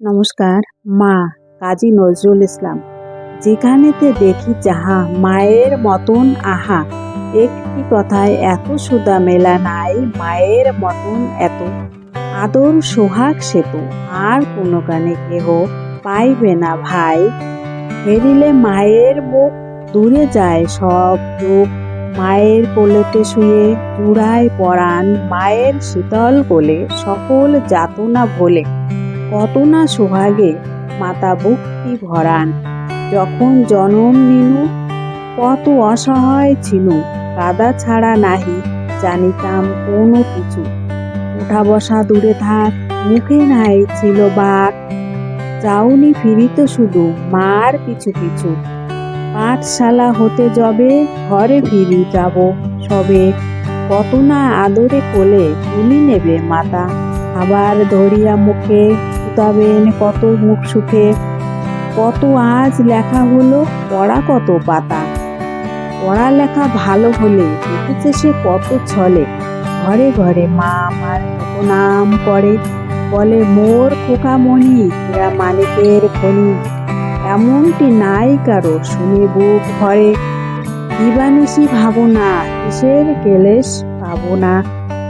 নমস্কার। মা কাজী নজরুল ইসলাম। যেখানেতে দেখি যাহা মায়ের মতন আহা, একটি কথায় এত সুধা মেলা নাই, মায়ের মতন এত আদর সোহাগ সেতু আর কোনো গানে কেহ পাইবে না ভাই। হেরিলে মায়ের মুখ দূরে যায় সব দুঃখ, মায়ের কোলেতে শুয়ে জুড়ায় পরাণ, মায়ের শীতল কোলে সকল যাতনা ভোলে, কত না সোহাগে মাতা বুকটি ভরান। যখন জনম নিনু কত অসহায় ছিনু, কাদা ছাড়া নাহি জানিতাম কোনো কিছু। উঠা বসা দূরে থাক, মুখে নাই ছিল বাক, যাওনি ফিরিত শুধু মার পিছু পিছু। পাঠশালা হতে যবে ঘরে ফিরি যাব সবে, কত না আদরে কোলে তুলি নেবে মাতা। আবার ধরিয়া মুখে সুতাবেন কত মুখ সুখে, কত আজ লেখা হলো পড়া কত পাতা। পড়ালেখা ভালো হলে দেখেছে সে কত ছলে, ঘরে ঘরে মা আমার কত নাম করে, বলে মোর খোকামণি হীরা মানিকের খনি। এমনটি নাই কারো শুনে বুক ভরে, দিবানিশি ভাবনা কিসের কেলেশ পাবো না,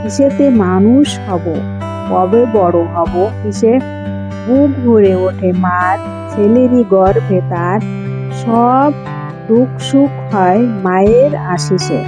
কিসেতে মানুষ হব, কবে বড় হব কিসে। বুক ভরে ওঠে মার, ছেলেরই গর্ভে তার, সব দুঃখ সুখ হয় মায়ের আশিসে।